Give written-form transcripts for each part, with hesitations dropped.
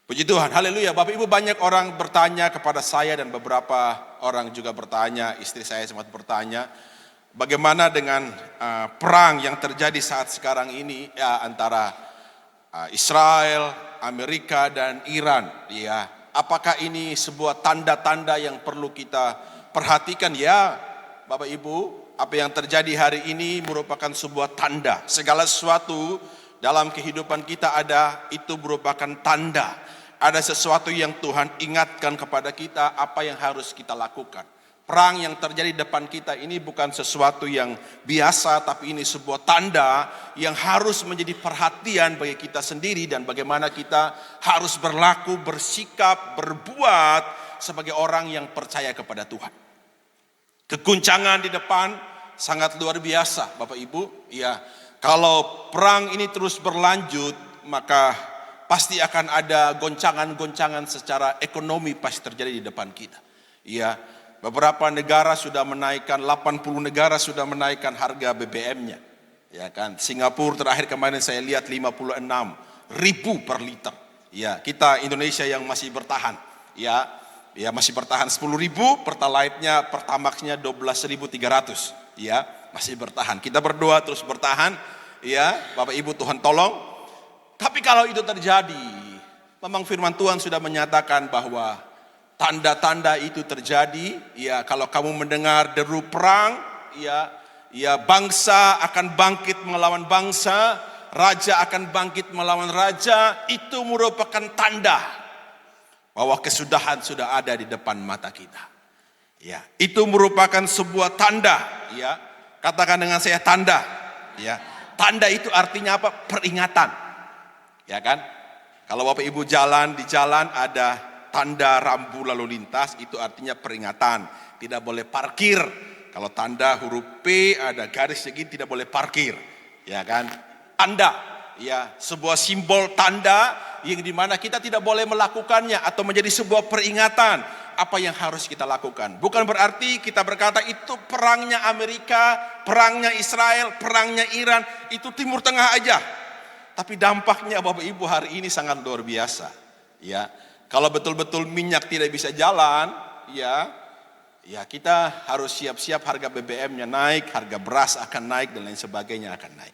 Puji Tuhan, haleluya. Bapak Ibu, banyak orang bertanya kepada saya dan beberapa orang juga bertanya, istri saya sempat bertanya, bagaimana dengan perang yang terjadi saat sekarang ini ya, antara Israel, Amerika dan Iran. Ya, apakah ini sebuah tanda-tanda yang perlu kita perhatikan? Ya, Bapak Ibu, apa yang terjadi hari ini merupakan sebuah tanda. Segala sesuatu dalam kehidupan kita itu merupakan tanda. Ada sesuatu yang Tuhan ingatkan kepada kita apa yang harus kita lakukan. Perang yang terjadi di depan kita ini bukan sesuatu yang biasa, tapi ini sebuah tanda yang harus menjadi perhatian bagi kita sendiri dan bagaimana kita harus berlaku, bersikap, berbuat sebagai orang yang percaya kepada Tuhan. Keguncangan di depan sangat luar biasa, Bapak Ibu. Ya, kalau perang ini terus berlanjut, maka pasti akan ada goncangan-goncangan secara ekonomi pasti terjadi di depan kita. Ya, beberapa negara sudah menaikkan, 80 negara sudah menaikkan harga BBM-nya. Ya kan, Singapura terakhir kemarin saya lihat 56.000 per liter. Ya, kita Indonesia yang masih bertahan. Ya masih bertahan 10.000, Pertalite-nya, Pertamax-nya 12.300. Ya, masih bertahan. Kita berdoa terus bertahan. Ya, Bapak Ibu, Tuhan tolong. Tapi kalau itu terjadi, memang firman Tuhan sudah menyatakan bahwa tanda-tanda itu terjadi. Ya, kalau kamu mendengar deru perang, ya bangsa akan bangkit melawan bangsa, raja akan bangkit melawan raja. Itu merupakan tanda bahwa kesudahan sudah ada di depan mata kita. Ya, itu merupakan sebuah tanda. Ya, katakan dengan saya tanda. Ya, tanda itu artinya apa? Peringatan. Ya kan? Kalau Bapak Ibu jalan di jalan ada tanda rambu lalu lintas, itu artinya peringatan. Tidak boleh parkir. Kalau tanda huruf P ada garis segini tidak boleh parkir. Ya kan? Tanda, ya, sebuah simbol tanda yang dimana kita tidak boleh melakukannya atau menjadi sebuah peringatan apa yang harus kita lakukan. Bukan berarti kita berkata itu perangnya Amerika, perangnya Israel, perangnya Iran, itu Timur Tengah aja. Tapi dampaknya Bapak Ibu hari ini sangat luar biasa. Ya, kalau betul-betul minyak tidak bisa jalan, ya kita harus siap-siap harga BBM-nya naik, harga beras akan naik dan lain sebagainya akan naik.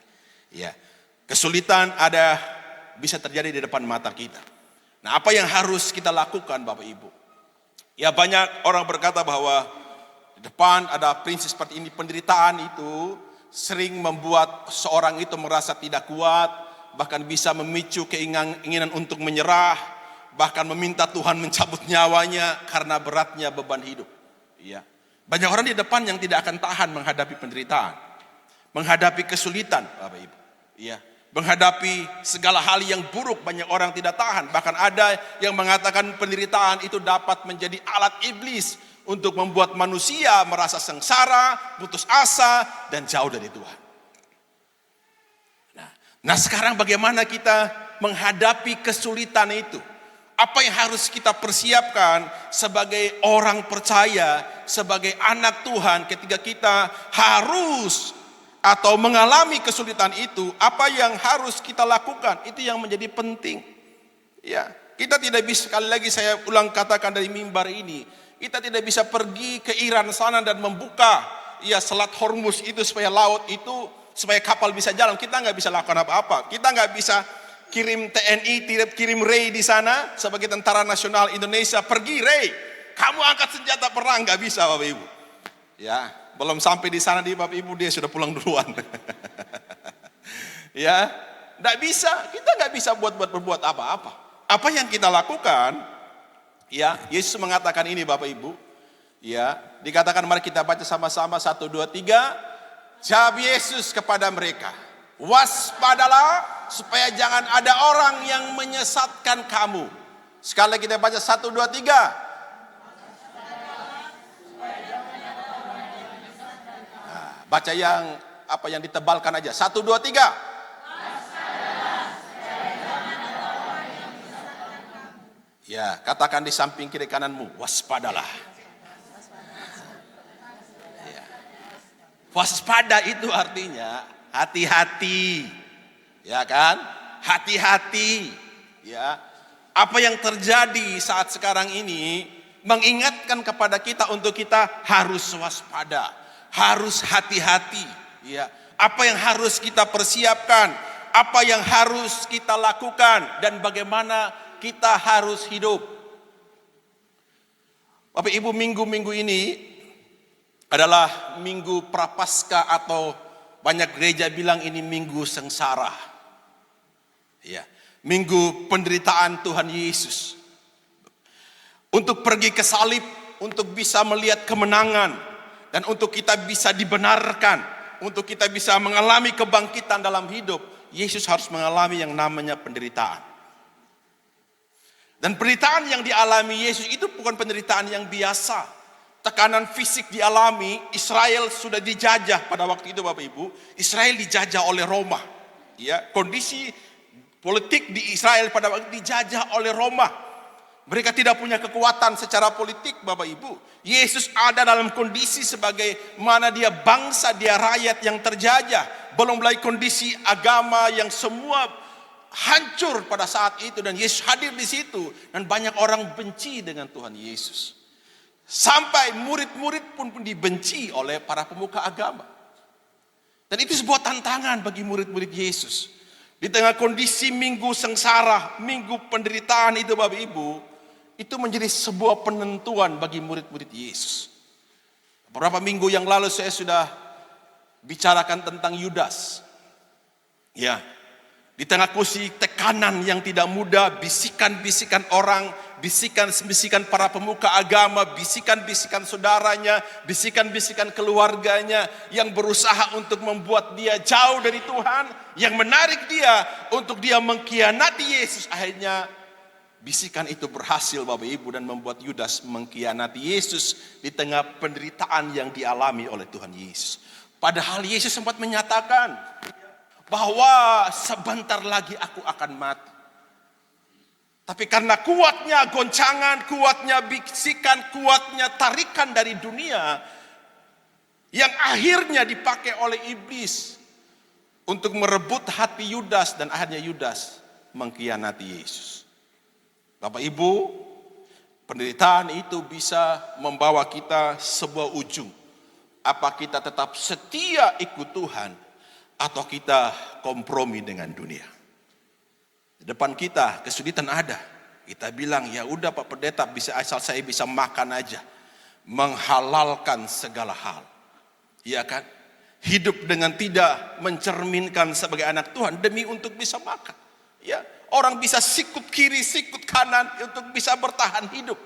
Ya, kesulitan bisa terjadi di depan mata kita. Nah, apa yang harus kita lakukan Bapak Ibu? Ya, banyak orang berkata bahwa di depan ada prinsip seperti ini, penderitaan itu sering membuat seorang itu merasa tidak kuat. Bahkan bisa memicu keinginan untuk menyerah, bahkan meminta Tuhan mencabut nyawanya karena beratnya beban hidup. Ya. Banyak orang di depan yang tidak akan tahan menghadapi penderitaan, menghadapi kesulitan, Bapak Ibu. Ya. Menghadapi segala hal yang buruk, banyak orang tidak tahan. Bahkan ada yang mengatakan penderitaan itu dapat menjadi alat iblis untuk membuat manusia merasa sengsara, putus asa, dan jauh dari Tuhan. Nah, sekarang bagaimana kita menghadapi kesulitan itu? Apa yang harus kita persiapkan sebagai orang percaya, sebagai anak Tuhan ketika kita harus atau mengalami kesulitan itu? Apa yang harus kita lakukan? Itu yang menjadi penting. Ya, kita tidak bisa, sekali lagi saya ulang katakan dari mimbar ini, kita tidak bisa pergi ke Iran sana dan membuka Selat Hormuz itu supaya laut itu, supaya kapal bisa jalan. Kita nggak bisa lakukan apa-apa. Kita nggak bisa kirim TNI, kirim Ray di sana sebagai tentara nasional Indonesia. Pergi Ray, kamu angkat senjata perang, nggak bisa Bapak Ibu. Ya, belum sampai di sana di Bapak Ibu dia sudah pulang duluan. Ya, nggak bisa. Kita nggak bisa berbuat apa-apa. Apa yang kita lakukan? Ya, Yesus mengatakan ini Bapak Ibu. Ya, dikatakan mari kita baca sama-sama 1, 2, 3. Jawab Yesus kepada mereka, waspadalah supaya jangan ada orang yang menyesatkan kamu. Sekali lagi kita baca 1, 2, 3. Nah, baca yang ditebalkan aja. 1, 2, 3. Ya, katakan di samping kiri kananmu, waspadalah. Waspada itu artinya hati-hati, ya kan? Hati-hati, ya. Apa yang terjadi saat sekarang ini mengingatkan kepada kita untuk kita harus waspada, harus hati-hati, ya. Apa yang harus kita persiapkan, apa yang harus kita lakukan, dan bagaimana kita harus hidup. Bapak Ibu, minggu-minggu ini adalah minggu Prapaskah, atau banyak gereja bilang ini minggu sengsara. Ya, minggu penderitaan Tuhan Yesus. Untuk pergi ke salib, untuk bisa melihat kemenangan, dan untuk kita bisa dibenarkan, untuk kita bisa mengalami kebangkitan dalam hidup, Yesus harus mengalami yang namanya penderitaan. Dan penderitaan yang dialami Yesus itu bukan penderitaan yang biasa. Tekanan fisik dialami. Israel sudah dijajah pada waktu itu, Bapak Ibu. Israel dijajah oleh Roma. Ya, kondisi politik di Israel pada waktu itu dijajah oleh Roma. Mereka tidak punya kekuatan secara politik, Bapak Ibu. Yesus ada dalam kondisi sebagai mana dia bangsa, dia rakyat yang terjajah. Belum lagi kondisi agama yang semua hancur pada saat itu, dan Yesus hadir di situ, dan banyak orang benci dengan Tuhan Yesus. Sampai murid-murid pun dibenci oleh para pemuka agama. Dan itu sebuah tantangan bagi murid-murid Yesus. Di tengah kondisi minggu sengsara, minggu penderitaan itu, Bapak Ibu, itu menjadi sebuah penentuan bagi murid-murid Yesus. Beberapa minggu yang lalu saya sudah bicarakan tentang Yudas. Ya, di tengah kondisi tekanan yang tidak mudah, bisikan-bisikan orang, bisikan-bisikan para pemuka agama, bisikan-bisikan saudaranya, bisikan-bisikan keluarganya yang berusaha untuk membuat dia jauh dari Tuhan, yang menarik dia untuk dia mengkhianati Yesus. Akhirnya bisikan itu berhasil, Bapak Ibu, dan membuat Yudas mengkhianati Yesus di tengah penderitaan yang dialami oleh Tuhan Yesus. Padahal Yesus sempat menyatakan bahwa sebentar lagi aku akan mati. Tapi karena kuatnya goncangan, kuatnya bisikan, kuatnya tarikan dari dunia, yang akhirnya dipakai oleh iblis untuk merebut hati Yudas, dan akhirnya Yudas mengkhianati Yesus. Bapak Ibu, penderitaan itu bisa membawa kita sebuah ujung. Apa kita tetap setia ikut Tuhan, atau kita kompromi dengan dunia. Di depan kita kesulitan ada. Kita bilang, ya udah Pak Pendeta, bisa asal saya bisa makan aja. Menghalalkan segala hal. Iya kan? Hidup dengan tidak mencerminkan sebagai anak Tuhan demi untuk bisa makan. Ya, orang bisa sikut kiri, sikut kanan untuk bisa bertahan hidup.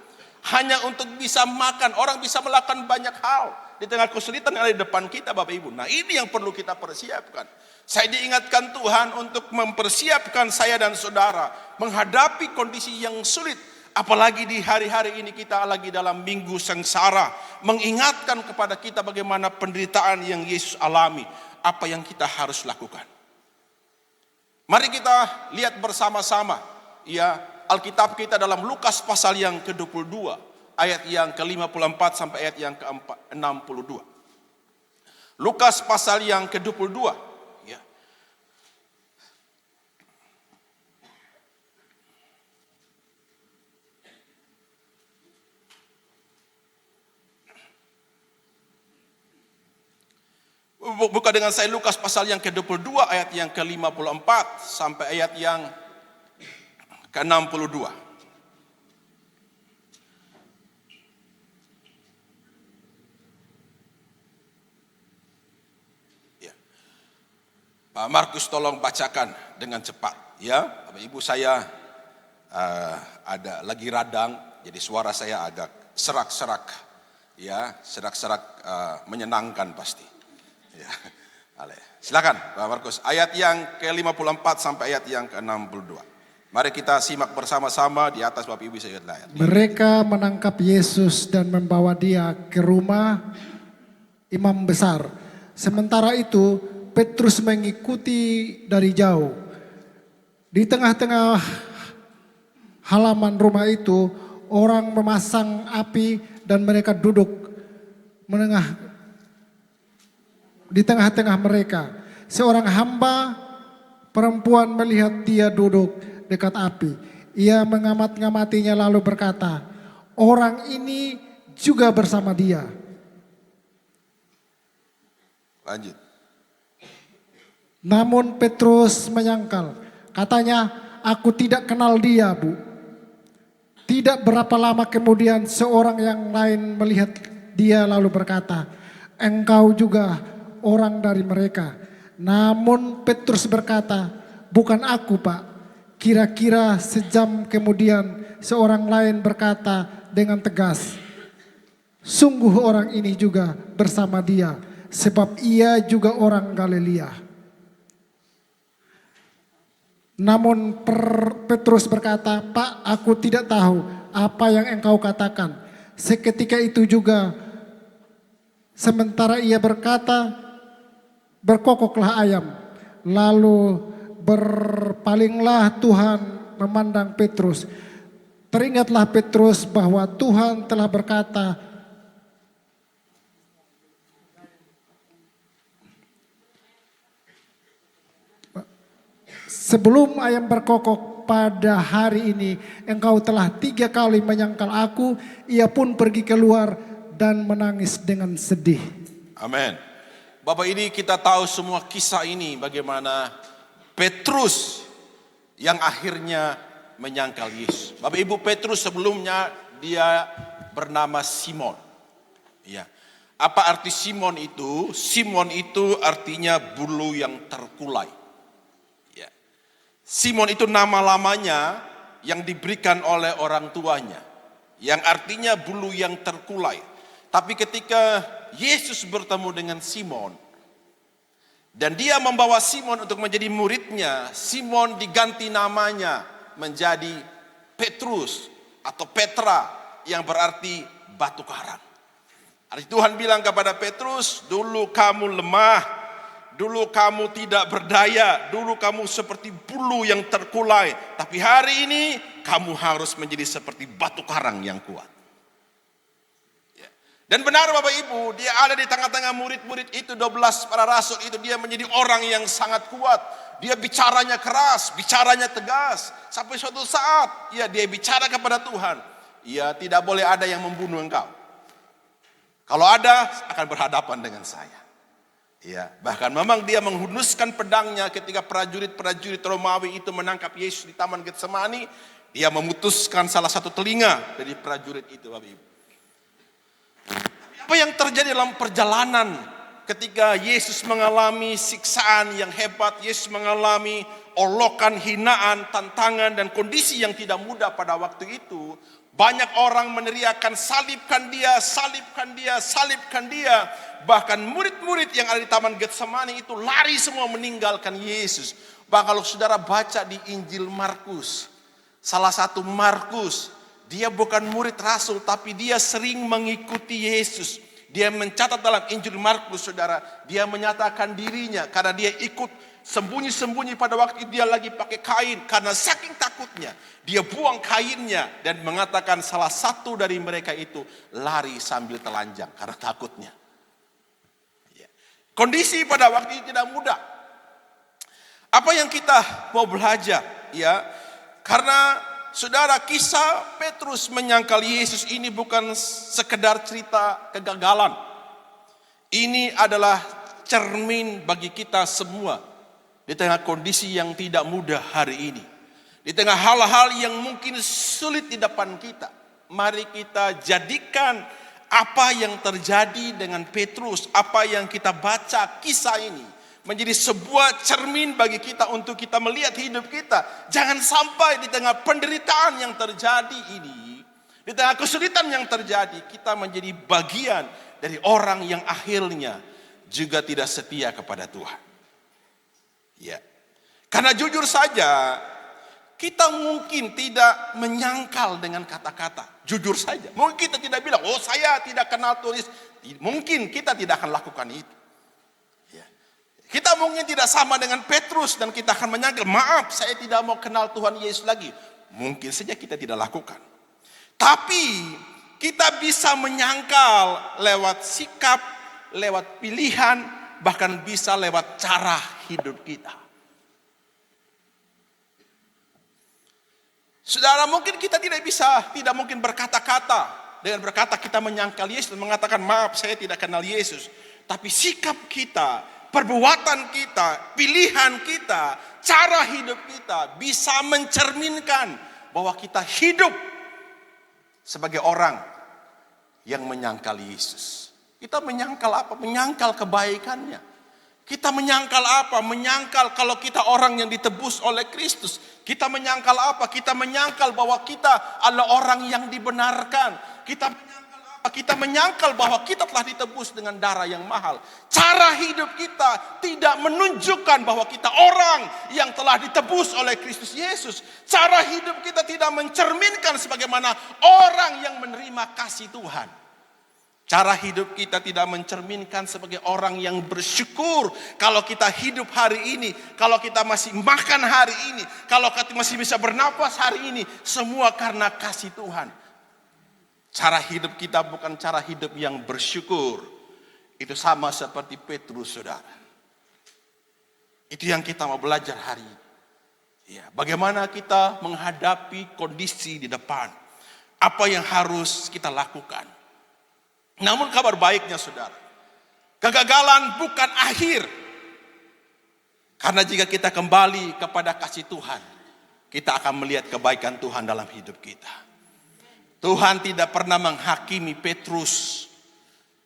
Hanya untuk bisa makan. Orang bisa melakukan banyak hal di tengah kesulitan yang ada di depan kita, Bapak Ibu. Nah, ini yang perlu kita persiapkan. Saya diingatkan Tuhan untuk mempersiapkan saya dan saudara menghadapi kondisi yang sulit. Apalagi di hari-hari ini kita lagi dalam minggu sengsara. Mengingatkan kepada kita bagaimana penderitaan yang Yesus alami. Apa yang kita harus lakukan. Mari kita lihat bersama-sama. Ya, Alkitab kita dalam Lukas pasal yang ke-22. Ayat yang ke-54 sampai ayat yang ke-62. Lukas pasal yang ke-22. Buka dengan saya Lukas pasal yang ke-22 ayat yang ke-54 sampai ayat yang ke-62. Ya. Pak Markus tolong bacakan dengan cepat. Ya, Bapak Ibu, saya ada lagi radang, jadi suara saya agak serak-serak. Ya, serak-serak menyenangkan pasti. Ya. Silakan Pak Markus, ayat yang ke-54 sampai ayat yang ke-62. Mari kita simak bersama-sama di atas, Bapak Ibu, saya lihat. Mereka menangkap Yesus dan membawa dia ke rumah imam besar. Sementara itu Petrus mengikuti dari jauh. Di tengah-tengah halaman rumah itu orang memasang api dan mereka duduk di tengah-tengah mereka. Seorang hamba perempuan melihat dia duduk dekat api. Ia mengamat-ngamatinya lalu berkata, orang ini juga bersama dia. Lanjut. Namun Petrus menyangkal. Katanya, aku tidak kenal dia, Bu. Tidak berapa lama kemudian seorang yang lain melihat dia lalu berkata, engkau juga orang dari mereka. Namun Petrus berkata, bukan aku, Pak. Kira-kira sejam kemudian seorang lain berkata dengan tegas, sungguh orang ini juga bersama dia, sebab ia juga orang Galilea. Namun Petrus berkata, Pak, aku tidak tahu apa yang engkau katakan. Seketika itu juga, sementara ia berkata, berkokoklah ayam. Lalu berpalinglah Tuhan memandang Petrus. Teringatlah Petrus bahwa Tuhan telah berkata, sebelum ayam berkokok pada hari ini, engkau telah 3 kali menyangkal aku. Ia pun pergi keluar dan menangis dengan sedih. Amin. Bapak, ini kita tahu semua kisah ini bagaimana Petrus yang akhirnya menyangkal Yesus. Bapak Ibu, Petrus sebelumnya dia bernama Simon. Ya. Apa arti Simon itu? Simon itu artinya bulu yang terkulai. Ya. Simon itu nama lamanya yang diberikan oleh orang tuanya, yang artinya bulu yang terkulai. Tapi ketika Yesus bertemu dengan Simon dan dia membawa Simon untuk menjadi muridnya, Simon diganti namanya menjadi Petrus atau Petra yang berarti batu karang. Arti Tuhan bilang kepada Petrus, dulu kamu lemah, dulu kamu tidak berdaya, dulu kamu seperti bulu yang terkulai, tapi hari ini kamu harus menjadi seperti batu karang yang kuat. Dan benar Bapak Ibu, dia ada di tengah-tengah murid-murid itu, 12 para rasul itu, dia menjadi orang yang sangat kuat. Dia bicaranya keras, bicaranya tegas. Sampai suatu saat ya dia bicara kepada Tuhan, ya tidak boleh ada yang membunuh engkau. Kalau ada akan berhadapan dengan saya. Ya, bahkan memang dia menghunuskan pedangnya ketika prajurit-prajurit Romawi itu menangkap Yesus di Taman Getsemani. Dia memutuskan salah satu telinga dari prajurit itu, Bapak Ibu. Apa yang terjadi dalam perjalanan ketika Yesus mengalami siksaan yang hebat, Yesus mengalami olokan, hinaan, tantangan, dan kondisi yang tidak mudah pada waktu itu. Banyak orang meneriakkan salibkan dia, salibkan dia, salibkan dia. Bahkan murid-murid yang ada di Taman Getsemani itu lari semua meninggalkan Yesus. Bahkan kalau saudara baca di Injil Markus, salah satu Markus, dia bukan murid rasul, tapi dia sering mengikuti Yesus. Dia mencatat dalam Injil Markus, saudara, dia menyatakan dirinya karena dia ikut sembunyi-sembunyi pada waktu itu dia lagi pakai kain. Karena saking takutnya, dia buang kainnya dan mengatakan salah satu dari mereka itu lari sambil telanjang karena takutnya. Kondisi pada waktu itu tidak mudah. Apa yang kita mau belajar? Ya, karena saudara, kisah Petrus menyangkal Yesus ini bukan sekedar cerita kegagalan. Ini adalah cermin bagi kita semua di tengah kondisi yang tidak mudah hari ini. Di tengah hal-hal yang mungkin sulit di depan kita. Mari kita jadikan apa yang terjadi dengan Petrus, apa yang kita baca kisah ini menjadi sebuah cermin bagi kita untuk kita melihat hidup kita. Jangan sampai di tengah penderitaan yang terjadi ini, di tengah kesulitan yang terjadi, kita menjadi bagian dari orang yang akhirnya juga tidak setia kepada Tuhan. Ya. Karena jujur saja, kita mungkin tidak menyangkal dengan kata-kata. Jujur saja. Mungkin kita tidak bilang, oh saya tidak kenal Tuhan Yesus. Mungkin kita tidak akan lakukan itu. Kita mungkin tidak sama dengan Petrus dan kita akan menyangkal, maaf saya tidak mau kenal Tuhan Yesus lagi. Mungkin saja kita tidak lakukan. Tapi kita bisa menyangkal lewat sikap, lewat pilihan, bahkan bisa lewat cara hidup kita. Saudara, mungkin kita tidak mungkin berkata-kata. Dengan berkata kita menyangkal Yesus dan mengatakan maaf saya tidak kenal Yesus. Tapi sikap kita, perbuatan kita, pilihan kita, cara hidup kita bisa mencerminkan bahwa kita hidup sebagai orang yang menyangkal Yesus. Kita menyangkal apa? Menyangkal kebaikannya. Kita menyangkal apa? Menyangkal kalau kita orang yang ditebus oleh Kristus. Kita menyangkal apa? Kita menyangkal bahwa kita adalah orang yang dibenarkan. Kita menyangkal apa? Kita menyangkal bahwa kita telah ditebus dengan darah yang mahal. Cara hidup kita tidak menunjukkan bahwa kita orang yang telah ditebus oleh Kristus Yesus. Cara hidup kita tidak mencerminkan sebagaimana orang yang menerima kasih Tuhan. Cara hidup kita tidak mencerminkan sebagai orang yang bersyukur kalau kita hidup hari ini, kalau kita masih makan hari ini, kalau kita masih bisa bernapas hari ini, semua karena kasih Tuhan. Cara hidup kita bukan cara hidup yang bersyukur. Itu sama seperti Petrus, saudara. Itu yang kita mau belajar hari ini. Ya, bagaimana kita menghadapi kondisi di depan. Apa yang harus kita lakukan. Namun kabar baiknya saudara, kegagalan bukan akhir. Karena jika kita kembali kepada kasih Tuhan, kita akan melihat kebaikan Tuhan dalam hidup kita. Tuhan tidak pernah menghakimi Petrus.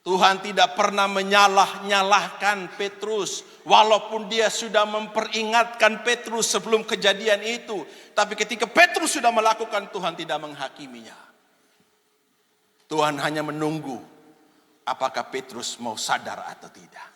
Tuhan tidak pernah menyalah-nyalahkan Petrus. Walaupun dia sudah memperingatkan Petrus sebelum kejadian itu. Tapi ketika Petrus sudah melakukan, Tuhan tidak menghakiminya. Tuhan hanya menunggu apakah Petrus mau sadar atau tidak.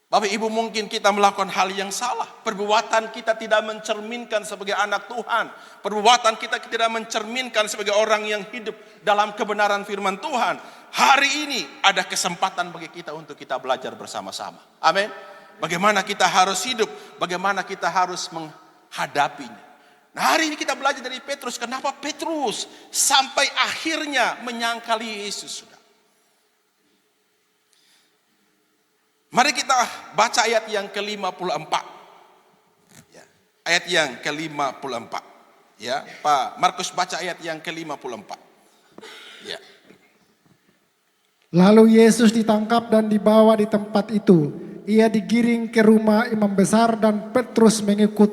Bapak Ibu, mungkin kita melakukan hal yang salah. Perbuatan kita tidak mencerminkan sebagai anak Tuhan. Perbuatan kita tidak mencerminkan sebagai orang yang hidup dalam kebenaran firman Tuhan. Hari ini ada kesempatan bagi kita untuk kita belajar bersama-sama. Amin. Bagaimana kita harus hidup, bagaimana kita harus menghadapinya. Nah, hari ini kita belajar dari Petrus. Kenapa Petrus sampai akhirnya menyangkali Yesus, sudah. Mari kita baca ayat yang ke-54. Ya, ayat yang ke-54. Ya, Pak Markus baca ayat yang ke-54. Ya. Lalu Yesus ditangkap dan dibawa di tempat itu. Ia digiring ke rumah imam besar dan Petrus mengikut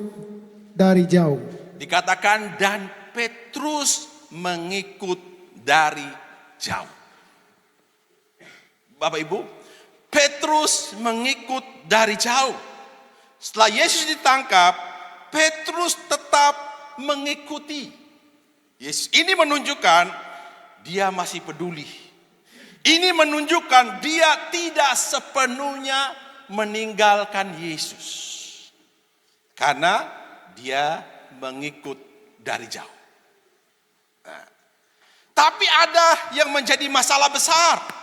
dari jauh. Dikatakan dan Petrus mengikut dari jauh. Bapak Ibu, Petrus mengikut dari jauh. Setelah Yesus ditangkap, Petrus tetap mengikuti Yesus. Ini menunjukkan dia masih peduli. Ini menunjukkan dia tidak sepenuhnya meninggalkan Yesus. Karena dia mengikut dari jauh. Nah, tapi ada yang menjadi masalah besar.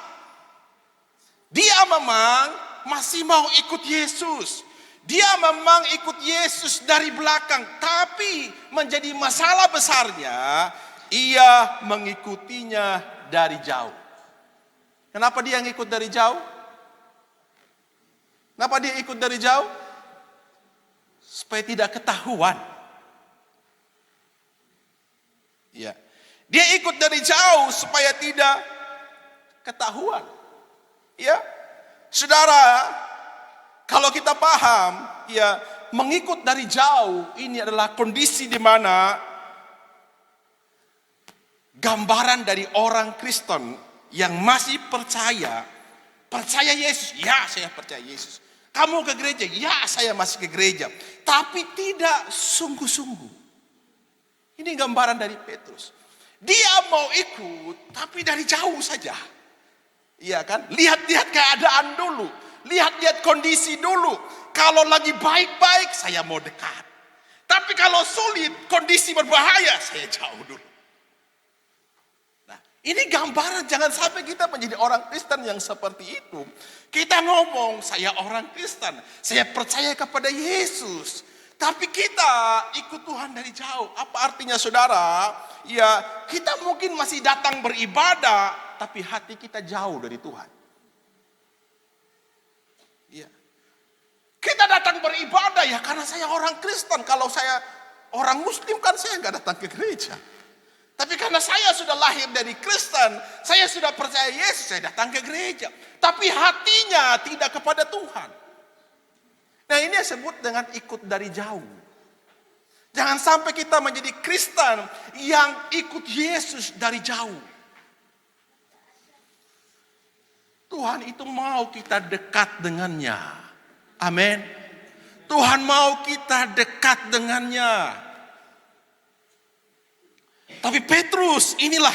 Dia memang masih mau ikut Yesus. Dia memang ikut Yesus dari belakang. Tapi menjadi masalah besarnya, ia mengikutinya dari jauh. Kenapa dia ngikut dari jauh? Kenapa dia ikut dari jauh? Supaya tidak ketahuan. Ya. Dia ikut dari jauh supaya tidak ketahuan. Ya, saudara, kalau kita paham, ya, mengikut dari jauh ini adalah kondisi di mana gambaran dari orang Kristen yang masih percaya Yesus. Ya, saya percaya Yesus. Kamu ke gereja? Ya, saya masih ke gereja. Tapi tidak sungguh-sungguh. Ini gambaran dari Petrus. Dia mau ikut, tapi dari jauh saja. Iya kan? Lihat-lihat keadaan dulu. Lihat-lihat kondisi dulu. Kalau lagi baik-baik, saya mau dekat. Tapi kalau sulit, kondisi berbahaya, saya jauh dulu. Nah, ini gambaran, jangan sampai kita menjadi orang Kristen yang seperti itu. Kita ngomong, saya orang Kristen. Saya percaya kepada Yesus. Tapi kita ikut Tuhan dari jauh. Apa artinya, saudara? Ya, kita mungkin masih datang beribadah, tapi hati kita jauh dari Tuhan. Ya. Kita datang beribadah ya karena saya orang Kristen. Kalau saya Orang Muslim kan saya nggak datang ke gereja. Tapi karena saya sudah lahir dari Kristen, saya sudah percaya Yesus, saya datang ke gereja. Tapi hatinya tidak kepada Tuhan. Nah ini yang disebut dengan ikut dari jauh. Jangan sampai kita menjadi Kristen yang ikut Yesus dari jauh. Tuhan itu mau kita dekat dengannya. Amin. Tuhan mau kita dekat dengannya. Tapi Petrus, inilah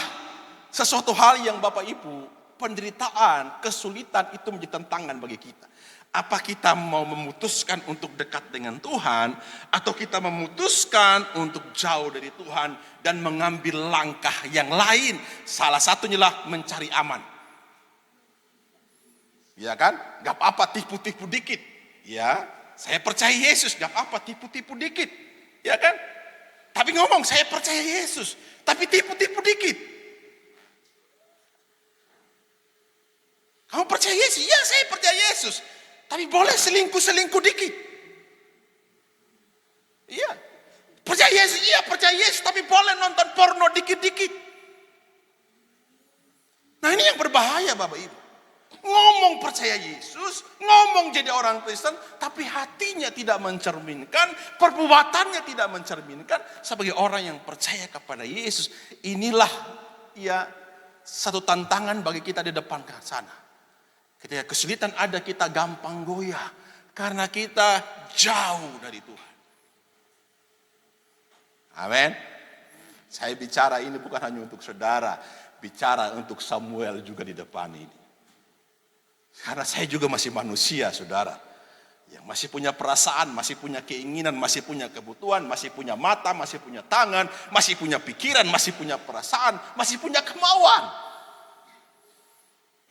sesuatu hal yang Bapak Ibu, penderitaan, kesulitan itu menjadi tantangan bagi kita. Apa kita mau memutuskan untuk dekat dengan Tuhan, atau kita memutuskan untuk jauh dari Tuhan dan mengambil langkah yang lain. Salah satunya lah mencari aman. Ya kan? Gak apa-apa tipu-tipu dikit. Ya, saya percaya Yesus, gak apa-apa tipu-tipu dikit. Ya kan? Tapi ngomong saya percaya Yesus, tapi tipu-tipu dikit. Kamu percaya Yesus? Ya, saya percaya Yesus. Tapi boleh selingkuh-selingkuh dikit. Iya. Percaya Yesus, iya percaya Yesus. Tapi boleh nonton porno dikit-dikit. Nah ini yang berbahaya Bapak Ibu. Ngomong percaya Yesus, ngomong jadi orang Kristen, tapi hatinya tidak mencerminkan, perbuatannya tidak mencerminkan sebagai orang yang percaya kepada Yesus. Inilah ya satu tantangan bagi kita di depan ke sana. Ketika kesulitan ada, kita gampang goyah karena kita jauh dari Tuhan. Amin. Saya bicara ini bukan hanya untuk saudara, bicara untuk Samuel juga di depan ini. Karena saya juga masih manusia, saudara. Yang masih punya perasaan, masih punya keinginan, masih punya kebutuhan, masih punya mata, masih punya tangan, masih punya pikiran, masih punya perasaan, masih punya kemauan.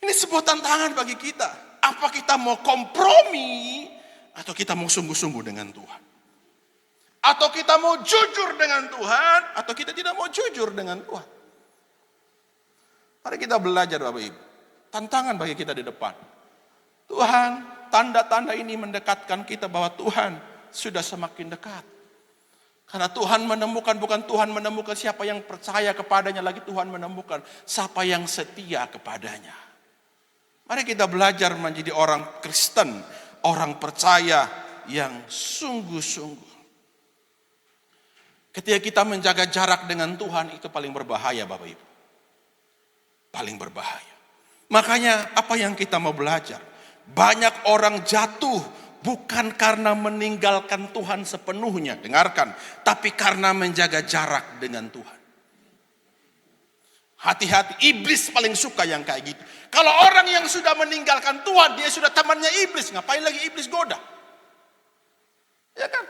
Ini sebuah tantangan bagi kita. Apa kita mau kompromi atau kita mau sungguh-sungguh dengan Tuhan? Atau kita mau jujur dengan Tuhan atau kita tidak mau jujur dengan Tuhan? Mari kita belajar Bapak Ibu. Tantangan bagi kita di depan. Tuhan, tanda-tanda ini mendekatkan kita bahwa Tuhan sudah semakin dekat. Karena Tuhan menemukan, bukan Tuhan menemukan siapa yang percaya kepadanya, lagi Tuhan menemukan siapa yang setia kepadanya. Mari kita belajar menjadi orang Kristen, orang percaya yang sungguh-sungguh. Ketika kita menjaga jarak dengan Tuhan, itu paling berbahaya Bapak Ibu. Paling berbahaya. Makanya apa yang kita mau belajar? Banyak orang jatuh bukan karena meninggalkan Tuhan sepenuhnya, dengarkan, tapi karena menjaga jarak dengan Tuhan. Hati-hati, iblis paling suka yang kayak gitu. Kalau orang yang sudah meninggalkan Tuhan, dia sudah temannya iblis, ngapain lagi iblis goda? Ya kan?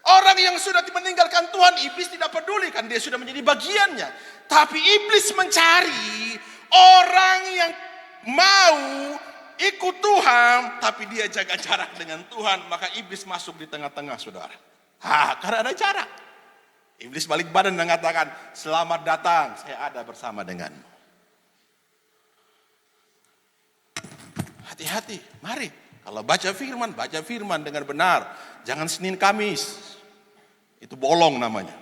Orang yang sudah meninggalkan Tuhan, iblis tidak peduli kan, dia sudah menjadi bagiannya. Tapi iblis mencari orang yang mau ikut Tuhan, tapi dia jaga jarak dengan Tuhan, maka iblis masuk di tengah-tengah, saudara. Karena ada jarak. Iblis balik badan dan mengatakan, selamat datang, saya ada bersama denganmu. Hati-hati, mari. Kalau baca firman dengan benar. Jangan Senin Kamis. Itu bolong namanya.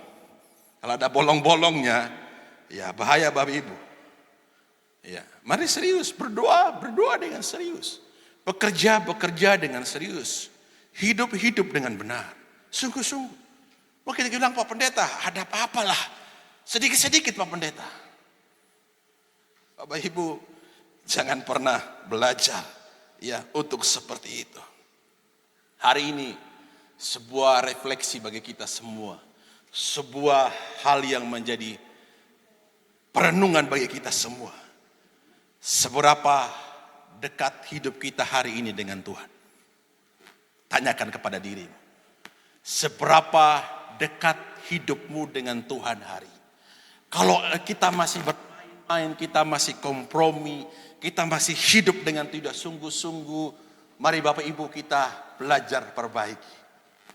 Kalau ada bolong-bolongnya, ya bahaya Bapak Ibu. Ya, mari serius, berdoa dengan serius. Bekerja dengan serius. Hidup dengan benar. Sungguh-sungguh. Mungkin kita bilang, Pak Pendeta, ada apa-apalah. Sedikit-sedikit Pak Pendeta. Bapak Ibu, jangan pernah belajar ya untuk seperti itu. Hari ini sebuah refleksi bagi kita semua. Sebuah hal yang menjadi perenungan bagi kita semua. Seberapa dekat hidup kita hari ini dengan Tuhan? Tanyakan kepada dirimu. Seberapa dekat hidupmu dengan Tuhan hari? Kalau kita masih bermain-main, kita masih kompromi, kita masih hidup dengan tidak sungguh-sungguh, mari Bapak Ibu kita belajar perbaiki.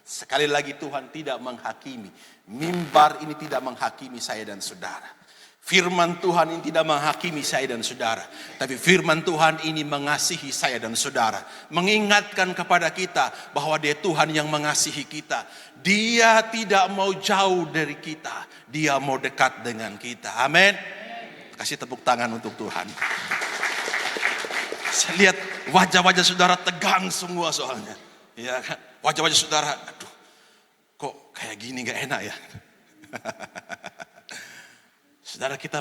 Sekali lagi Tuhan tidak menghakimi. Mimbar ini tidak menghakimi saya dan saudara. Firman Tuhan ini tidak menghakimi saya dan saudara, tapi firman Tuhan ini mengasihi saya dan saudara, mengingatkan kepada kita bahwa Dia Tuhan yang mengasihi kita. Dia tidak mau jauh dari kita, Dia mau dekat dengan kita. Amin. Kasih tepuk tangan untuk Tuhan. Saya lihat wajah-wajah saudara tegang semua soalnya. Ya kan? Wajah-wajah saudara, aduh, kok kayak gini gak enak ya. Saudara, kita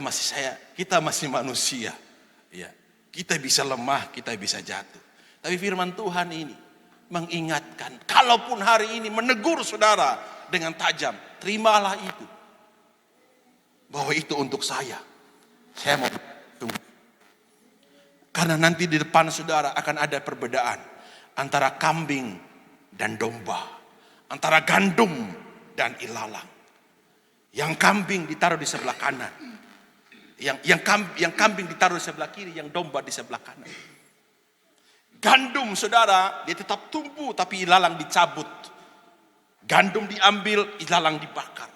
masih manusia. Ya, kita bisa lemah, kita bisa jatuh. Tapi firman Tuhan ini mengingatkan, kalaupun hari ini menegur saudara dengan tajam, terimalah itu. Bahwa itu untuk saya. Saya mau tunggu. Karena nanti di depan saudara akan ada perbedaan antara kambing dan domba, antara gandum dan ilalang. Yang kambing ditaruh di sebelah kanan, yang kambing ditaruh di sebelah kiri, yang domba di sebelah kanan. Gandum saudara, dia tetap tumbuh tapi ilalang dicabut. Gandum diambil, ilalang dibakar.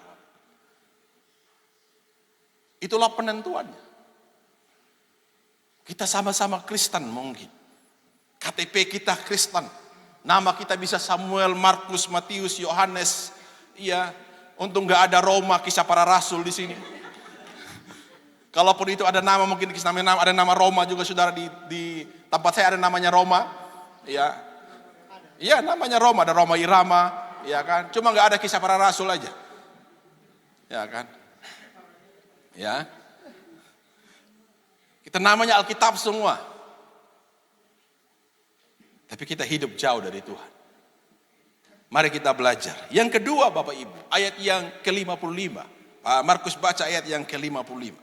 Itulah penentuannya. Kita sama-sama Kristen mungkin. KTP kita Kristen. Nama kita bisa Samuel, Markus, Matius, Yohanes. Iya, untung nggak ada Roma, Kisah Para Rasul di sini. Kalaupun itu ada nama, mungkin ada nama Roma juga saudara, di tempat saya ada namanya Roma. Ya, iya namanya Roma, ada Roma Irama, ya kan. Cuma nggak ada Kisah Para Rasul aja, ya kan. Ya, kita namanya Alkitab semua, tapi kita hidup jauh dari Tuhan. Mari kita belajar. Yang kedua Bapak Ibu, ayat yang ke-55. Markus baca ayat yang ke-55.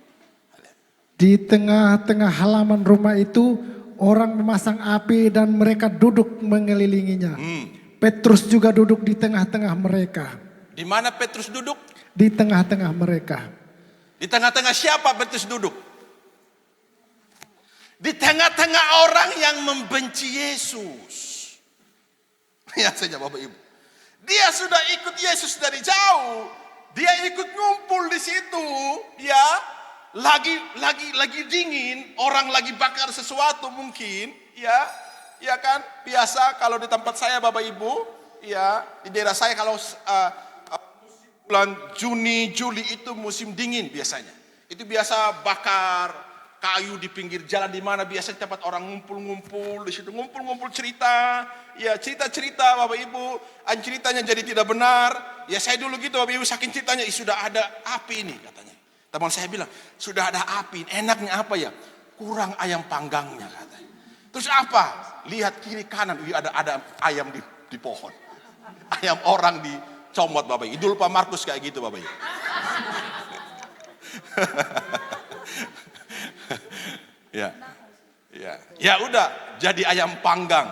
Di tengah-tengah halaman rumah itu orang memasang api dan mereka duduk mengelilinginya. Petrus juga duduk di tengah-tengah mereka. Di mana Petrus duduk? Di tengah-tengah mereka. Di tengah-tengah siapa Petrus duduk? Di tengah-tengah orang yang membenci Yesus. Ya saja Bapak Ibu. Dia sudah ikut Yesus dari jauh. Dia ikut ngumpul di situ. Ya, lagi dingin, orang lagi bakar sesuatu mungkin, ya kan? Biasa kalau di tempat saya Bapak Ibu, ya, di daerah saya kalau bulan Juni, Juli itu musim dingin biasanya. Itu biasa bakar kayu di pinggir jalan, di mana biasanya tempat orang ngumpul-ngumpul di situ, ngumpul-ngumpul cerita, ya cerita-cerita Bapak Ibu, ceritanya jadi tidak benar. Ya saya dulu gitu Bapak Ibu, saking ceritanya, sudah ada api ini katanya. Teman saya bilang, sudah ada api, enaknya apa ya? Kurang ayam panggangnya katanya. Terus apa? Lihat kiri kanan, ada ayam di pohon. Ayam orang dicomot Bapak Ibu. Idul Pak Markus kayak gitu Bapak Ibu. Ya udah jadi ayam panggang,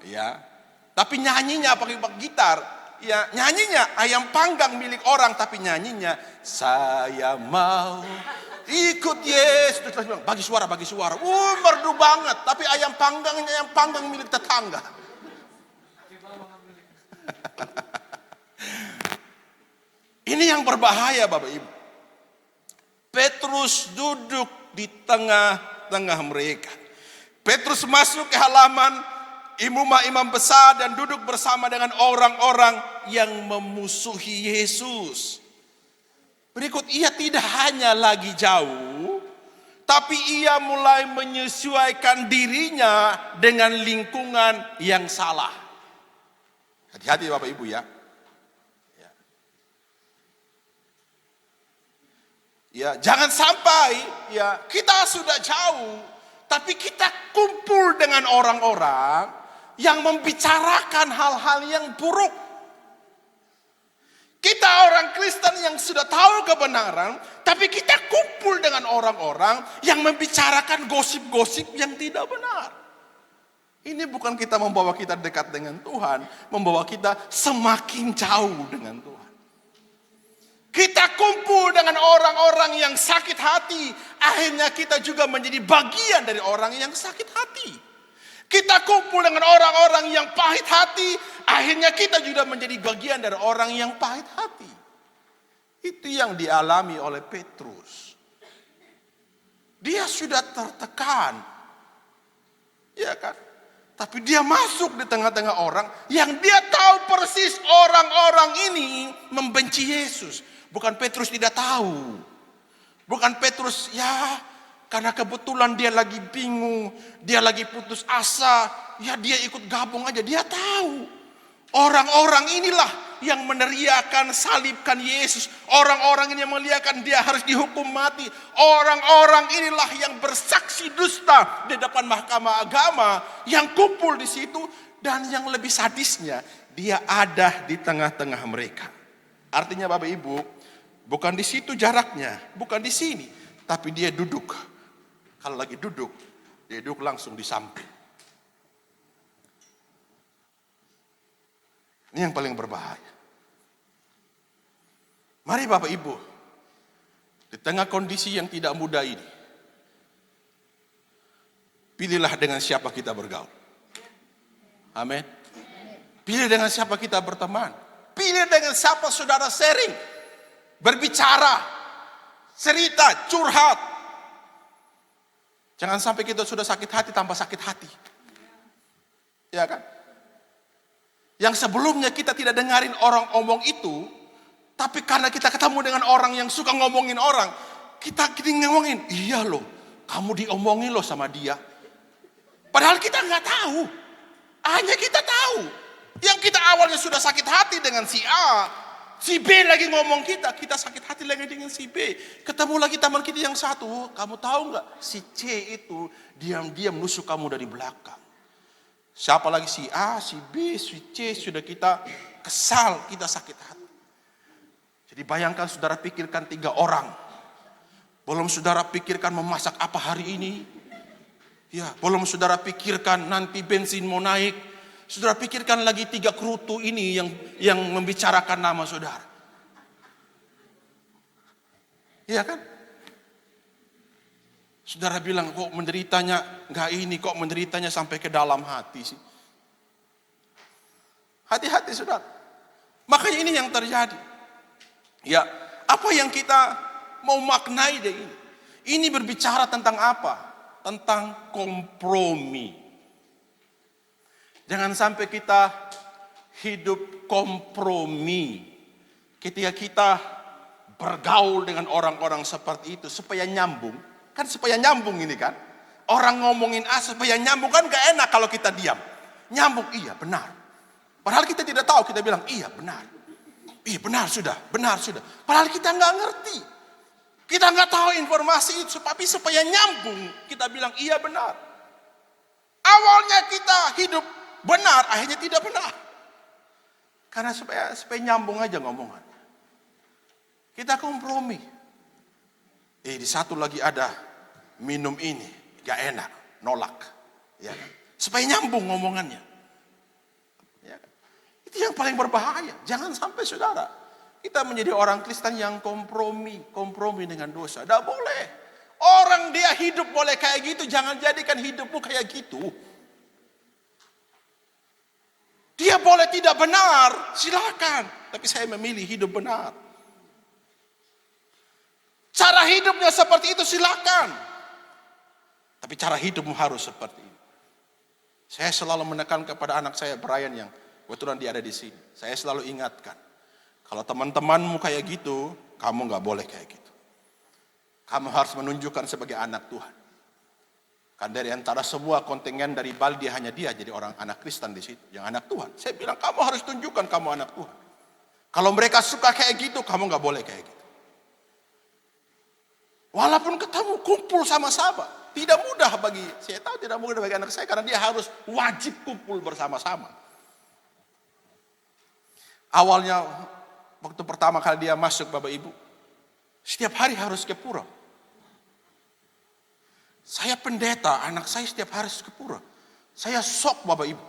ya. Tapi nyanyinya pakai gitar, ya nyanyinya ayam panggang milik orang, tapi nyanyinya saya mau ikut Yesus. Terus bilang bagi suara, merdu banget. Tapi ayam panggang milik tetangga. Ini yang berbahaya Bapak Ibu. Petrus duduk di tengah-tengah mereka. Petrus masuk ke halaman imam besar dan duduk bersama dengan orang-orang yang memusuhi Yesus. Berikut, ia tidak hanya lagi jauh, tapi ia mulai menyesuaikan dirinya dengan lingkungan yang salah. Hati-hati Bapak Ibu ya. Ya, jangan sampai ya kita sudah jauh, tapi kita kumpul dengan orang-orang yang membicarakan hal-hal yang buruk. Kita orang Kristen yang sudah tahu kebenaran, tapi kita kumpul dengan orang-orang yang membicarakan gosip-gosip yang tidak benar. Ini bukan kita membawa kita dekat dengan Tuhan, membawa kita semakin jauh dengan Tuhan. Kita kumpul dengan orang-orang yang sakit hati, akhirnya kita juga menjadi bagian dari orang yang sakit hati. Kita kumpul dengan orang-orang yang pahit hati, akhirnya kita juga menjadi bagian dari orang yang pahit hati. Itu yang dialami oleh Petrus. Dia sudah tertekan. Ya kan? Tapi dia masuk di tengah-tengah orang yang dia tahu persis orang-orang ini membenci Yesus. Bukan Petrus tidak tahu. Bukan Petrus karena kebetulan dia lagi bingung, dia lagi putus asa, dia ikut gabung aja. Dia tahu orang-orang inilah yang meneriakan, salibkan Yesus. Orang-orang ini yang meneriakan dia harus dihukum mati. Orang-orang inilah yang bersaksi dusta di depan mahkamah agama, yang kumpul di situ. Dan yang lebih sadisnya, dia ada di tengah-tengah mereka. Artinya Bapak Ibu, bukan di situ jaraknya, bukan di sini, tapi dia duduk. Kalau lagi duduk, dia duduk langsung di samping. Ini yang paling berbahaya. Mari Bapak Ibu, di tengah kondisi yang tidak mudah ini, pilihlah dengan siapa kita bergaul. Amin. Pilih dengan siapa kita berteman. Pilih dengan siapa saudara sharing, berbicara, cerita, curhat. Jangan sampai kita sudah sakit hati tambah sakit hati. Ya kan? Yang sebelumnya kita tidak dengarin orang omong itu, tapi karena kita ketemu dengan orang yang suka ngomongin orang, kita ngomongin, iya loh, kamu diomongin loh sama dia. Padahal kita nggak tahu, hanya kita tahu. Yang kita awalnya sudah sakit hati dengan si A, si B lagi ngomong kita sakit hati lagi dengan si B. Ketemu lagi teman kita yang satu, kamu tahu nggak, si C itu diam-diam nusuk kamu dari belakang. Siapa lagi si A, si B, si C, sudah kita kesal, kita sakit hati. Jadi bayangkan saudara pikirkan 3 orang. Belum saudara pikirkan memasak apa hari ini. Ya, belum saudara pikirkan nanti bensin mau naik. Saudara pikirkan lagi 3 kerutu ini yang membicarakan nama saudara. Iya kan? Saudara bilang kok menderitanya enggak ini, kok menderitanya sampai ke dalam hati sih. Hati-hati saudara. Makanya ini yang terjadi. Ya, apa yang kita mau maknai dari ini? Ini berbicara tentang apa? Tentang kompromi. Jangan sampai kita hidup kompromi ketika kita bergaul dengan orang-orang seperti itu supaya nyambung. Kan supaya nyambung ini kan. Orang ngomongin A supaya nyambung kan gak enak kalau kita diam. Nyambung, iya benar. Padahal kita tidak tahu, kita bilang iya benar. Iya benar sudah. Padahal kita gak ngerti. Kita gak tahu informasi itu, tapi supaya nyambung kita bilang iya benar. Awalnya kita hidup benar, akhirnya tidak benar. Karena supaya nyambung aja ngomongan. Kita kompromi. Di satu lagi ada minum ini, gak enak, nolak. Ya. Supaya nyambung ngomongannya. Ya. Itu yang paling berbahaya. Jangan sampai saudara, kita menjadi orang Kristen yang kompromi dengan dosa. Tidak boleh. Orang dia hidup boleh kayak gitu, jangan jadikan hidupmu kayak gitu. Dia boleh tidak benar, silakan. Tapi saya memilih hidup benar. Cara hidupnya seperti itu silakan. Tapi cara hidupmu harus seperti itu. Saya selalu menekan kepada anak saya Brian yang kebetulan dia ada di sini. Saya selalu ingatkan. Kalau teman-temanmu kayak gitu, kamu gak boleh kayak gitu. Kamu harus menunjukkan sebagai anak Tuhan. Kan dari antara semua kontingen dari Baldi hanya dia jadi orang anak Kristen di situ. Yang anak Tuhan. Saya bilang kamu harus tunjukkan kamu anak Tuhan. Kalau mereka suka kayak gitu, kamu gak boleh kayak gitu. Walaupun ketemu kumpul sama-sama, tidak mudah bagi, saya tahu tidak mudah bagi anak saya karena dia harus wajib kumpul bersama-sama. Awalnya waktu pertama kali dia masuk Bapak Ibu, setiap hari harus ke pura. Saya pendeta, anak saya setiap hari harus ke pura. Saya sok Bapak Ibu.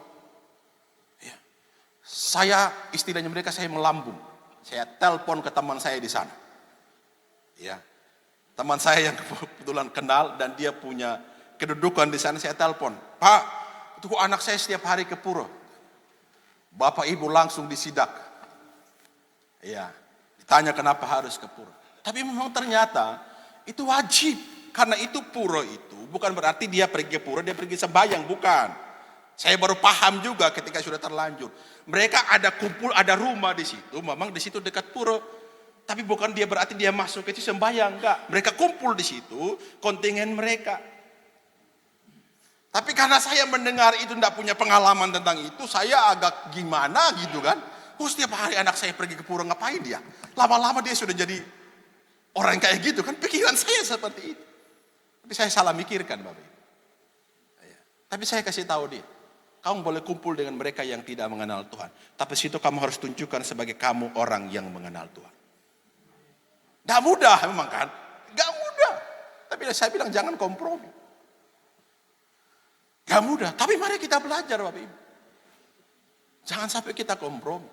Ya. Saya istilahnya mereka saya melambung. Saya telepon ke teman saya di sana. Ya. Teman saya yang kebetulan kenal dan dia punya kedudukan di sana, saya telepon, Pak, itu anak saya setiap hari ke pura. Bapak Ibu langsung disidak. Ya, ditanya kenapa harus ke pura. Tapi memang ternyata itu wajib. Karena itu pura itu bukan berarti dia pergi ke pura, dia pergi sembahyang, bukan. Saya baru paham juga ketika sudah terlanjur. Mereka ada kumpul, ada rumah di situ, memang di situ dekat pura. Tapi bukan dia berarti dia masuk ke situ sembahyang, enggak. Mereka kumpul di situ, kontingen mereka. Tapi karena saya mendengar itu tidak punya pengalaman tentang itu, saya agak gimana gitu kan. Setiap hari anak saya pergi ke pura, ngapain dia? Lama-lama dia sudah jadi orang kayak gitu kan, pikiran saya seperti itu. Tapi saya salah mikirkan Bapak Ibu. Tapi saya kasih tahu dia, kamu boleh kumpul dengan mereka yang tidak mengenal Tuhan. Tapi situ kamu harus tunjukkan sebagai kamu orang yang mengenal Tuhan. Gak mudah memang kan? Gak mudah. Tapi saya bilang jangan kompromi. Gak mudah, tapi mari kita belajar Bapak Ibu. Jangan sampai kita kompromi.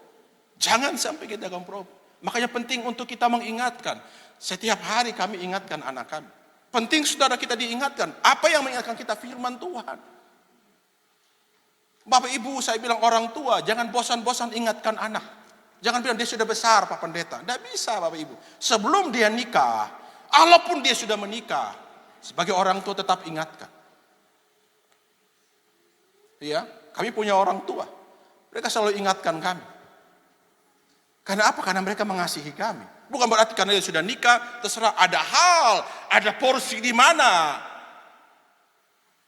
Jangan sampai kita kompromi. Makanya penting untuk kita mengingatkan. Setiap hari kami ingatkan anak kami. Penting saudara kita diingatkan. Apa yang mengingatkan kita? Firman Tuhan. Bapak Ibu, saya bilang orang tua, jangan bosan-bosan ingatkan anak. Jangan bilang dia sudah besar Pak Pendeta. Tidak bisa Bapak Ibu. Sebelum dia nikah, walaupun dia sudah menikah, sebagai orang tua tetap ingatkan. Ya, kami punya orang tua. Mereka selalu ingatkan kami. Karena apa? Karena mereka mengasihi kami. Bukan berarti karena dia sudah nikah, terserah ada hal, ada porsi di mana.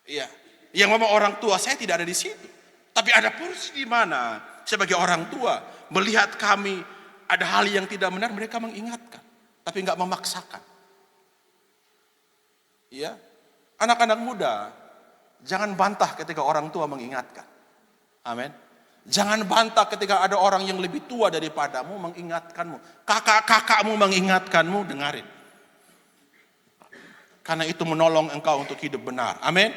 Iya, yang memang orang tua saya tidak ada di situ. Tapi ada porsi di mana sebagai orang tua melihat kami ada hal yang tidak benar, mereka mengingatkan, tapi nggak memaksakan. Iya, anak-anak muda jangan bantah ketika orang tua mengingatkan. Amin. Jangan bantah ketika ada orang yang lebih tua daripadamu mengingatkanmu. Kakak-kakakmu mengingatkanmu, dengarin. Karena itu menolong engkau untuk hidup benar. Amin.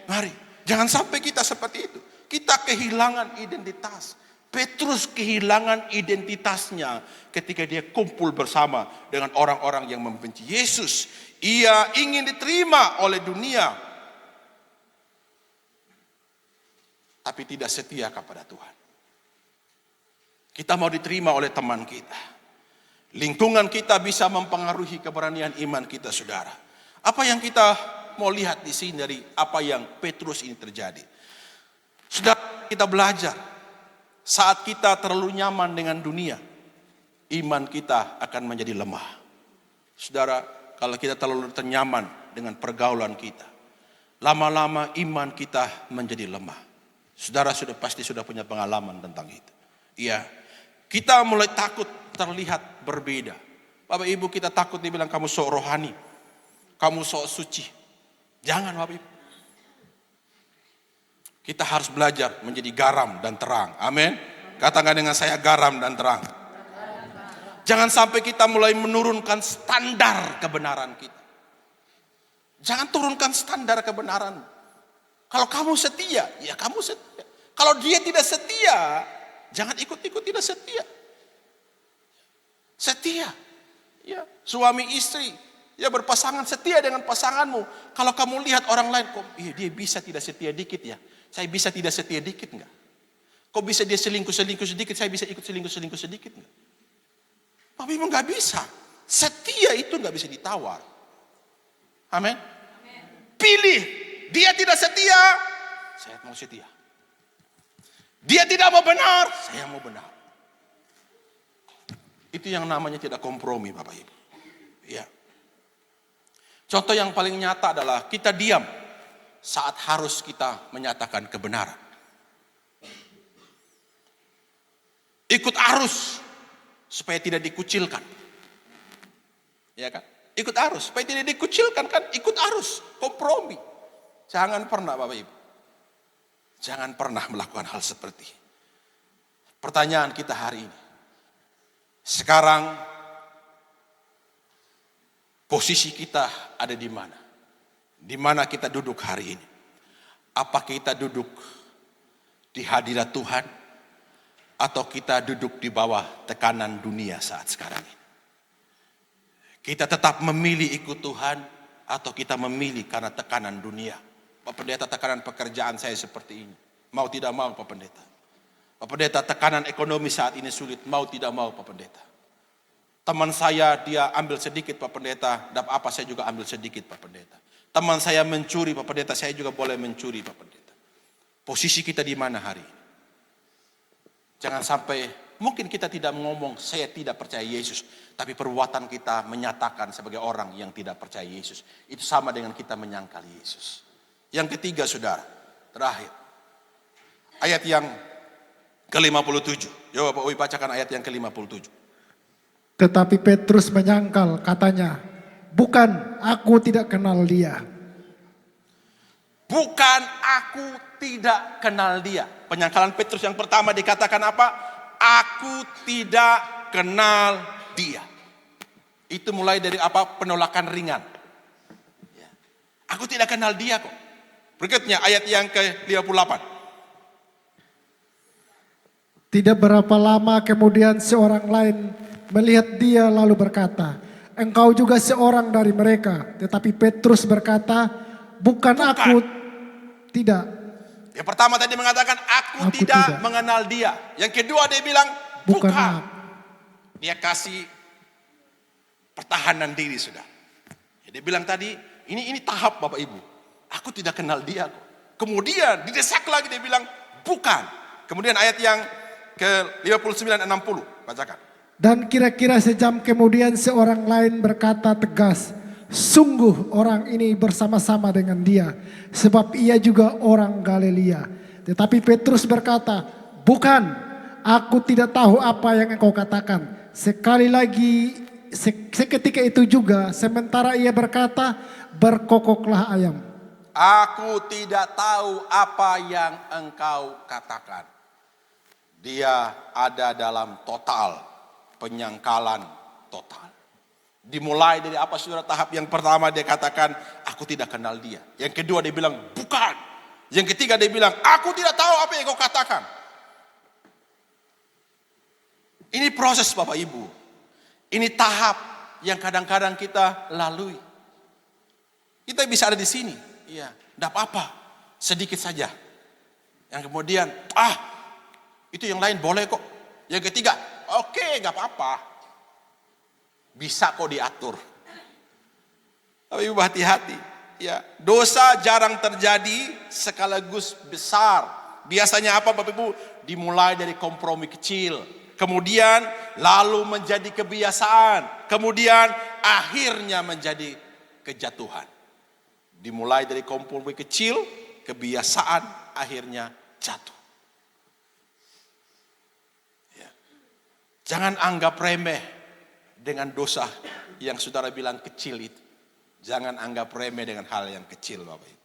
Mari, jangan sampai kita seperti itu. Kita kehilangan identitas. Petrus kehilangan identitasnya ketika dia kumpul bersama dengan orang-orang yang membenci Yesus. Ia ingin diterima oleh dunia, tapi tidak setia kepada Tuhan. Kita mau diterima oleh teman kita. Lingkungan kita bisa mempengaruhi keberanian iman kita, saudara. Apa yang kita mau lihat di sini dari apa yang Petrus ini terjadi? Saudara, kita belajar. Saat kita terlalu nyaman dengan dunia, iman kita akan menjadi lemah. Saudara, kalau kita terlalu nyaman dengan pergaulan kita, lama-lama iman kita menjadi lemah. Saudara pasti sudah punya pengalaman tentang itu. Iya, kita mulai takut terlihat berbeda. Bapak Ibu, kita takut dibilang kamu sok rohani, kamu sok suci. Jangan Bapak Ibu. Kita harus belajar menjadi garam dan terang. Amin. Katakan dengan saya, garam dan terang. Jangan sampai kita mulai menurunkan standar kebenaran kita. Jangan turunkan standar kebenaran. Kalau kamu setia, ya kamu setia. Kalau dia tidak setia, jangan ikut-ikut tidak setia. Setia. Ya, suami istri, ya berpasangan, setia dengan pasanganmu. Kalau kamu lihat orang lain, kok dia bisa tidak setia dikit ya? Saya bisa tidak setia dikit enggak? Kok bisa dia selingkuh sedikit, saya bisa ikut selingkuh sedikit enggak? Tapi memang enggak bisa. Setia itu enggak bisa ditawar. Amin. Pilih. Dia tidak setia, saya mau setia. Dia tidak mau benar, saya mau benar. Itu yang namanya tidak kompromi Bapak Ibu. Ya. Contoh yang paling nyata adalah kita diam saat harus kita menyatakan kebenaran. Ikut arus supaya tidak dikucilkan. Ya kan? Ikut arus supaya tidak dikucilkan kan? Ikut arus, kompromi. Jangan pernah Bapak Ibu. Jangan pernah melakukan hal seperti ini. Pertanyaan kita hari ini. Sekarang posisi kita ada di mana? Di mana kita duduk hari ini? Apa kita duduk di hadirat Tuhan? Atau kita duduk di bawah tekanan dunia saat sekarang ini? Kita tetap memilih ikut Tuhan atau kita memilih karena tekanan dunia? Pak Pendeta, tekanan pekerjaan saya seperti ini. Mau tidak mau Pak Pendeta. Pak Pendeta, tekanan ekonomi saat ini sulit. Mau tidak mau Pak Pendeta. Teman saya dia ambil sedikit Pak Pendeta, dan apa saya juga ambil sedikit Pak Pendeta. Teman saya mencuri Pak Pendeta, saya juga boleh mencuri Pak Pendeta. Posisi kita di mana hari ini? Jangan sampai, mungkin kita tidak ngomong saya tidak percaya Yesus, tapi perbuatan kita menyatakan sebagai orang yang tidak percaya Yesus. Itu sama dengan kita menyangkal Yesus. Yang ketiga saudara, terakhir. Ayat yang ke-57. Coba Pak Uwi bacakan ayat yang ke-57. Tetapi Petrus menyangkal, katanya, bukan, aku tidak kenal dia. Bukan, aku tidak kenal dia. Penyangkalan Petrus yang pertama dikatakan apa? Aku tidak kenal dia. Itu mulai dari apa? Penolakan ringan. Ya. Aku tidak kenal dia kok. Berikutnya ayat yang ke-58. Tidak berapa lama kemudian seorang lain melihat dia lalu berkata, engkau juga seorang dari mereka. Tetapi Petrus berkata, bukan. Aku tidak. Yang pertama tadi mengatakan aku tidak mengenal dia. Yang kedua dia bilang bukan. Aku. Dia kasih pertahanan diri sudah. Dia bilang tadi ini tahap Bapak Ibu. Aku tidak kenal dia. Kemudian didesak lagi dia bilang bukan. Kemudian ayat yang ke-59 60 bacakan. Dan kira-kira sejam kemudian seorang lain berkata tegas, sungguh orang ini bersama-sama dengan dia, sebab ia juga orang Galilea. Tetapi Petrus berkata, bukan, aku tidak tahu apa yang engkau katakan. Sekali lagi, seketika itu juga, sementara ia berkata, berkokoklah ayam. Aku tidak tahu apa yang engkau katakan. Dia ada dalam total penyangkalan total. Dimulai dari apa saudara? Tahap yang pertama dia katakan aku tidak kenal dia. Yang kedua dia bilang bukan. Yang ketiga dia bilang aku tidak tahu apa yang kau katakan. Ini proses Bapak Ibu. Ini tahap yang kadang-kadang kita lalui. Kita bisa ada di sini. Iya, tidak apa-apa. Sedikit saja. Yang kemudian itu yang lain boleh kok. Yang ketiga, oke, gak apa-apa. Bisa kok diatur. Tapi Ibu hati-hati. Ya, dosa jarang terjadi sekaligus besar. Biasanya apa Bapak Ibu? Dimulai dari kompromi kecil. Kemudian lalu menjadi kebiasaan. Kemudian akhirnya menjadi kejatuhan. Dimulai dari kompromi kecil, kebiasaan, akhirnya jatuh. Jangan anggap remeh dengan dosa yang saudara bilang kecil itu. Jangan anggap remeh dengan hal yang kecil Bapak Ibu.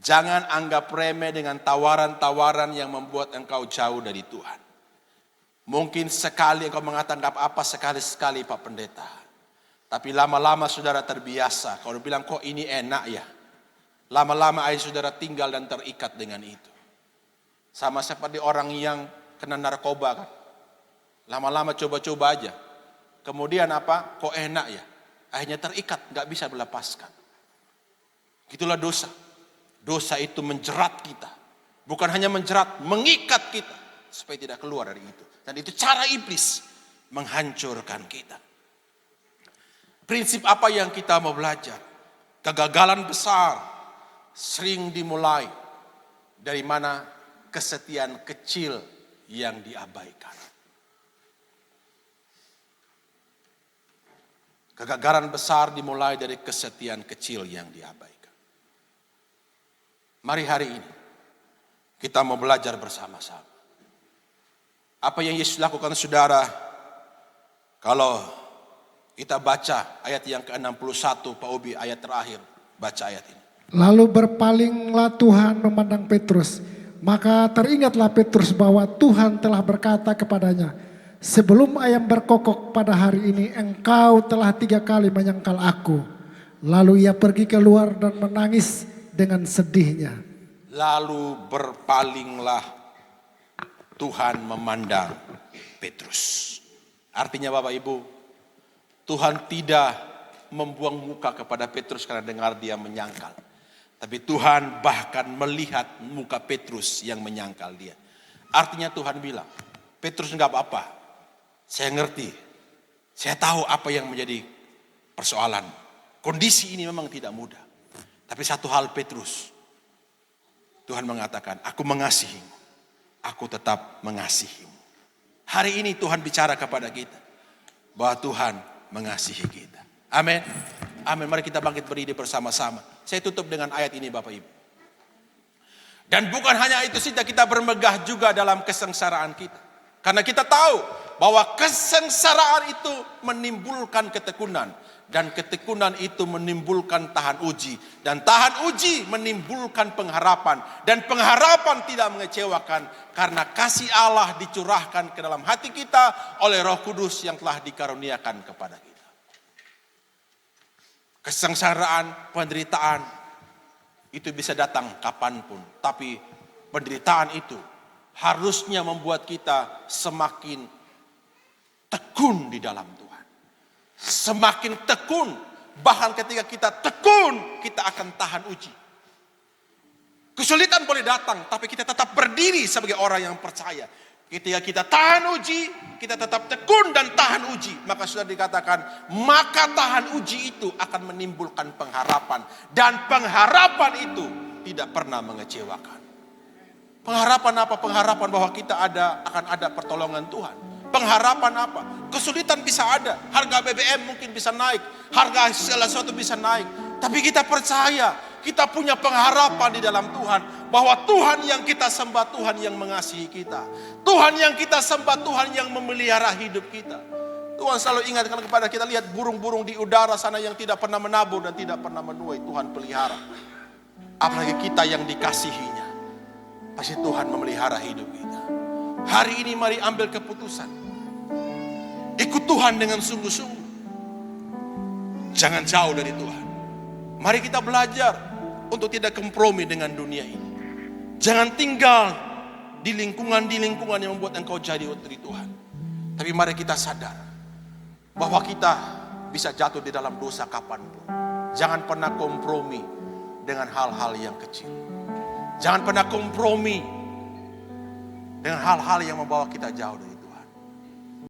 Jangan anggap remeh dengan tawaran-tawaran yang membuat engkau jauh dari Tuhan. Mungkin sekali engkau mengatakan apa sekali-sekali Pak Pendeta. Tapi lama-lama saudara terbiasa. Kalau bilang kok ini enak ya. Lama-lama akhirnya saudara tinggal dan terikat dengan itu. Sama seperti orang yang kena narkoba kan. Lama-lama coba-coba aja. Kemudian apa? Kok enak ya? Akhirnya terikat, gak bisa melepaskan. Itulah dosa. Dosa itu menjerat kita. Bukan hanya menjerat, mengikat kita. Supaya tidak keluar dari itu. Dan itu cara iblis menghancurkan kita. Prinsip apa yang kita mau belajar? Kegagalan besar sering dimulai dari mana kesetiaan kecil yang diabaikan. Kegagalan besar dimulai dari kesetiaan kecil yang diabaikan. Mari hari ini kita mau belajar bersama-sama. Apa yang Yesus lakukan saudara? Kalau kita baca ayat yang ke-61 Pak Ubi, ayat terakhir. Baca ayat ini. Lalu berpalinglah Tuhan memandang Petrus. Maka teringatlah Petrus bahwa Tuhan telah berkata kepadanya, sebelum ayam berkokok pada hari ini, engkau telah 3 kali menyangkal aku. Lalu ia pergi keluar dan menangis dengan sedihnya. Lalu berpalinglah Tuhan memandang Petrus. Artinya Bapak Ibu, Tuhan tidak membuang muka kepada Petrus karena dengar dia menyangkal. Tapi Tuhan bahkan melihat muka Petrus yang menyangkal dia. Artinya Tuhan bilang, Petrus enggak apa-apa. Saya ngerti Saya tahu apa yang menjadi persoalan. Kondisi ini memang tidak mudah. Tapi satu hal Petrus, Tuhan mengatakan, aku mengasihimu. Aku tetap mengasihimu. Hari ini Tuhan bicara kepada kita. Bahwa Tuhan mengasihi kita. Amin. Amin. Mari kita bangkit berdiri bersama-sama. Saya tutup dengan ayat ini Bapak Ibu. Dan bukan hanya itu saja, kita bermegah juga dalam kesengsaraan kita. Karena kita tahu bahwa kesengsaraan itu menimbulkan ketekunan. Dan ketekunan itu menimbulkan tahan uji. Dan tahan uji menimbulkan pengharapan. Dan pengharapan tidak mengecewakan. Karena kasih Allah dicurahkan ke dalam hati kita oleh Roh Kudus yang telah dikaruniakan kepada kita. Kesengsaraan, penderitaan itu bisa datang kapanpun. Tapi penderitaan itu harusnya membuat kita semakin tekun di dalam Tuhan. Semakin tekun, bahkan ketika kita tekun, kita akan tahan uji. Kesulitan boleh datang, tapi kita tetap berdiri sebagai orang yang percaya. Ketika kita tahan uji, kita tetap tekun dan tahan uji. Maka sudah dikatakan, maka tahan uji itu akan menimbulkan pengharapan. Dan pengharapan itu tidak pernah mengecewakan. Pengharapan apa? Pengharapan bahwa kita akan ada pertolongan Tuhan. Pengharapan apa? Kesulitan bisa ada. Harga BBM mungkin bisa naik. Harga segala sesuatu bisa naik. Tapi kita percaya. Kita punya pengharapan di dalam Tuhan. Bahwa Tuhan yang kita sembah, Tuhan yang mengasihi kita. Tuhan yang kita sembah, Tuhan yang memelihara hidup kita. Tuhan selalu ingatkan kepada kita, lihat burung-burung di udara sana yang tidak pernah menabur dan tidak pernah menuai. Tuhan pelihara. Apalagi kita yang dikasihinya. Pasti Tuhan memelihara hidup kita. Hari ini mari ambil keputusan. Ikut Tuhan dengan sungguh-sungguh. Jangan jauh dari Tuhan. Mari kita belajar untuk tidak kompromi dengan dunia ini. Jangan tinggal di lingkungan yang membuat engkau jadi dari Tuhan. Tapi mari kita sadar bahwa kita bisa jatuh di dalam dosa kapanpun. Jangan pernah kompromi dengan hal-hal yang kecil. Jangan pernah kompromi dengan hal-hal yang membawa kita jauh dari